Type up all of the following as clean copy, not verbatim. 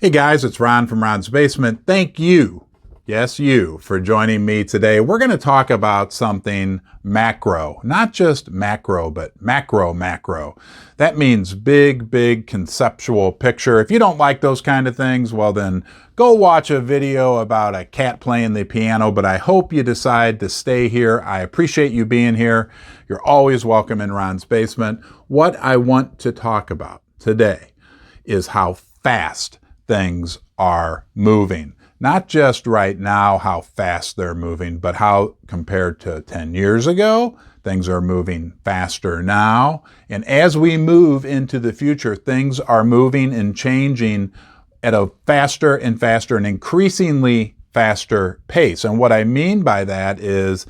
Hey guys, it's Ron from Ron's Basement. Thank you, yes you, for joining me today. We're going to talk about something macro, not just macro, but macro. That means big conceptual picture. If you don't like those kind of things, well then go watch a video about a cat playing the piano, but I hope you decide to stay here. I appreciate you being here. You're always welcome in Ron's Basement. What I want to talk about today is how fast things are moving. Not just right now how fast they're moving, but how compared to 10 years ago, things are moving faster now. And as we move into the future, things are moving and changing at a faster and faster and increasingly faster pace. And what I mean by that is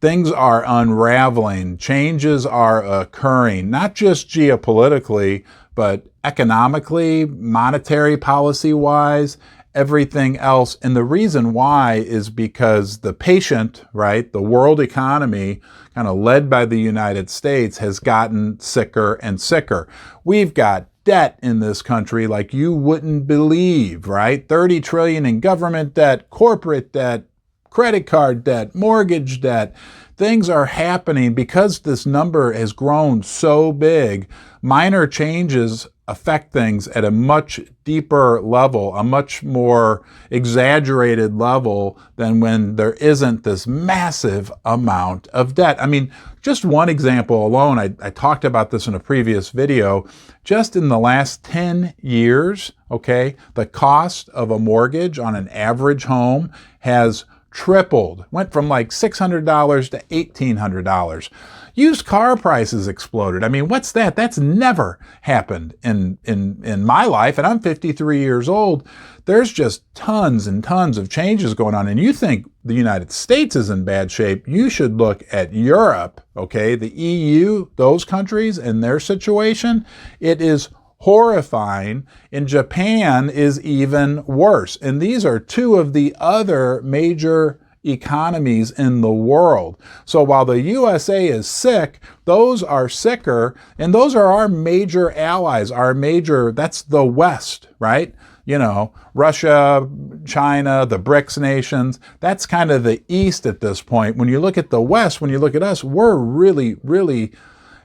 things are unraveling, changes are occurring, not just geopolitically, but economically, monetary policy-wise, everything else. And the reason why is because the patient, right, the world economy, kind of led by the United States, has gotten sicker and sicker. We've got debt in this country like you wouldn't believe, right? 30 trillion in government debt, corporate debt, credit card debt, mortgage debt. Things are happening because this number has grown so big. Minor changes affect things at a much deeper level, a much more exaggerated level than when there isn't this massive amount of debt. I mean, just one example alone, I talked about this in a previous video, just in the last 10 years, okay, the cost of a mortgage on an average home has tripled, went from like $600 to $1,800. Used car prices exploded. I mean, what's that? That's never happened in my life, and I'm 53 years old. There's just tons and tons of changes going on, and you think the United States is in bad shape, you should look at Europe, okay? The EU, those countries and their situation, it is horrifying. In Japan is even worse. And these are two of the other major economies in the world. So while the USA is sick, those are sicker, and those are our major allies, that's the West, right? You know, Russia, China, the BRICS nations, that's kind of the East at this point. When you look at the West, when you look at us, we're really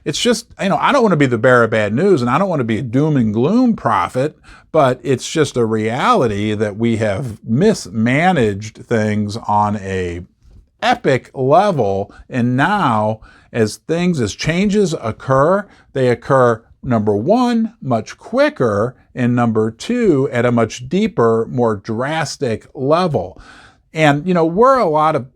it's just, I don't want to be the bearer of bad news, and I don't want to be a doom and gloom prophet, but it's just a reality that we have mismanaged things on a epic level. And now as changes occur, they occur, number one, much quicker, and number two, at a much deeper, more drastic level. And, we're a lot of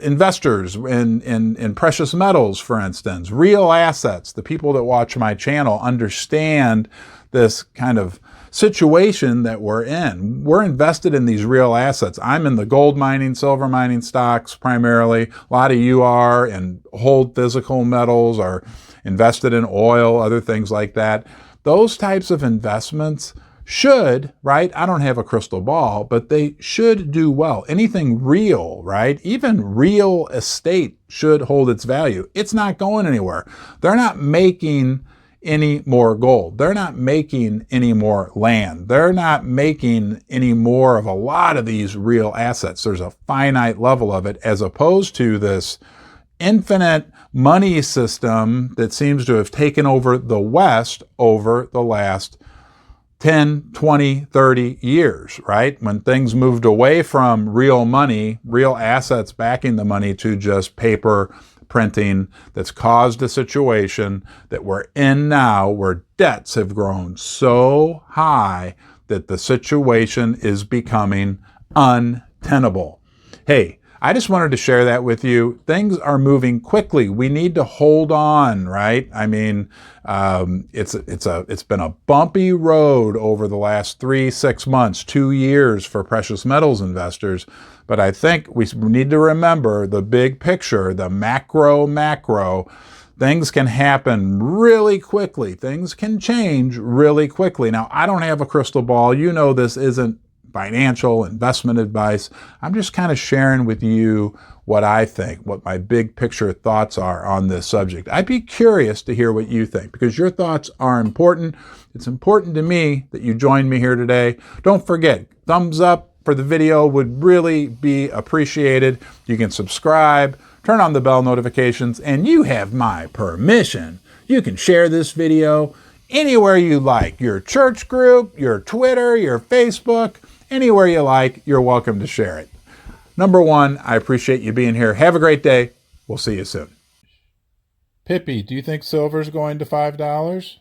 investors in precious metals, for instance, real assets. The people that watch my channel understand this kind of situation that we're in. We're invested in these real assets. I'm in the gold mining, silver mining stocks primarily. A lot of you are and hold physical metals, are invested in oil, other things like that. Those types of investments should, right? I don't have a crystal ball, but they should do well. Anything real, right? Even real estate should hold its value. It's not going anywhere. They're not making any more gold. They're not making any more land. They're not making any more of a lot of these real assets. There's a finite level of it, as opposed to this infinite money system that seems to have taken over the West over the last 10, 20, 30 years, right? When things moved away from real money, real assets backing the money, to just paper printing, that's caused a situation that we're in now, where debts have grown so high that the situation is becoming untenable. Hey, I just wanted to share that with you. Things are moving quickly. We need to hold on, right? I mean, it's been a bumpy road over the last 3, 6 months, 2 years for precious metals investors. But I think we need to remember the big picture, the macro. Things can happen really quickly. Things can change really quickly. Now, I don't have a crystal ball. This isn't financial investment advice. I'm just kind of sharing with you what I think, what my big picture thoughts are on this subject. I'd be curious to hear what you think because your thoughts are important. It's important to me that you join me here today. Don't forget, thumbs up for the video would really be appreciated. You can subscribe, turn on the bell notifications, and you have my permission. You can share this video anywhere you like. Your church group, your Twitter, your Facebook, anywhere you like, you're welcome to share it. Number one, I appreciate you being here. Have a great day. We'll see you soon. Pippi, do you think silver's going to $5?